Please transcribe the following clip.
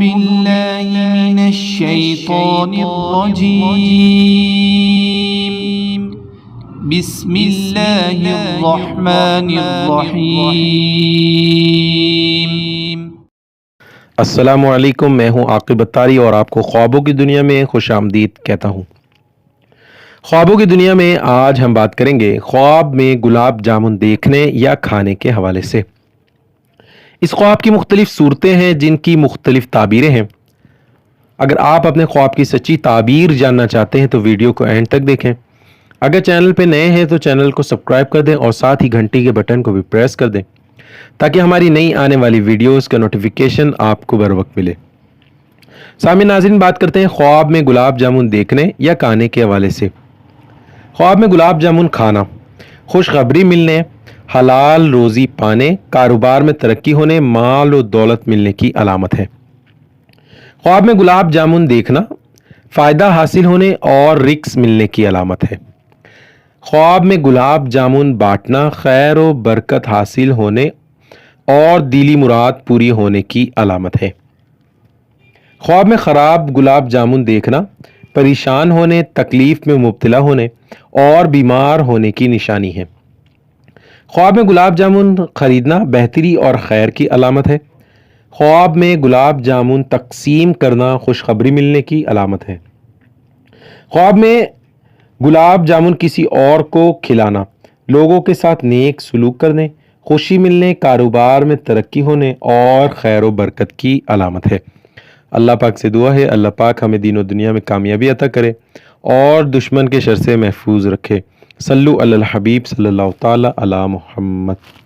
بالله من الشيطان الرجيم بسم الله الرحمن الرحيم۔ السلام علیکم، میں ہوں عاقب اتاری اور آپ کو خوابوں کی دنیا میں خوش آمدید کہتا ہوں۔ خوابوں کی دنیا میں آج ہم بات کریں گے خواب میں گلاب جامن دیکھنے یا کھانے کے حوالے سے۔ اس خواب کی مختلف صورتیں ہیں جن کی مختلف تعبیریں ہیں۔ اگر آپ اپنے خواب کی سچی تعبیر جاننا چاہتے ہیں تو ویڈیو کو اینڈ تک دیکھیں۔ اگر چینل پہ نئے ہیں تو چینل کو سبسکرائب کر دیں اور ساتھ ہی گھنٹی کے بٹن کو بھی پریس کر دیں تاکہ ہماری نئی آنے والی ویڈیوز کا نوٹیفیکیشن آپ کو بر وقت ملے۔ سامعین ناظرین، بات کرتے ہیں خواب میں گلاب جامن دیکھنے یا کھانے کے حوالے سے۔ خواب میں گلاب جامن کھانا خوشخبری ملنے، حلال روزی پانے، کاروبار میں ترقی ہونے، مال و دولت ملنے کی علامت ہے۔ خواب میں گلاب جامن دیکھنا فائدہ حاصل ہونے اور رزق ملنے کی علامت ہے۔ خواب میں گلاب جامن بانٹنا خیر و برکت حاصل ہونے اور دلی مراد پوری ہونے کی علامت ہے۔ خواب میں خراب گلاب جامن دیکھنا پریشان ہونے، تکلیف میں مبتلا ہونے اور بیمار ہونے کی نشانی ہے۔ خواب میں گلاب جامن خریدنا بہتری اور خیر کی علامت ہے۔ خواب میں گلاب جامن تقسیم کرنا خوشخبری ملنے کی علامت ہے۔ خواب میں گلاب جامن کسی اور کو کھلانا لوگوں کے ساتھ نیک سلوک کرنے، خوشی ملنے، کاروبار میں ترقی ہونے اور خیر و برکت کی علامت ہے۔ اللہ پاک سے دعا ہے اللہ پاک ہمیں دین و دنیا میں کامیابی عطا کرے اور دشمن کے شر سے محفوظ رکھے۔ صلو علی الحبیب صلی اللہ تعالی علی محمد۔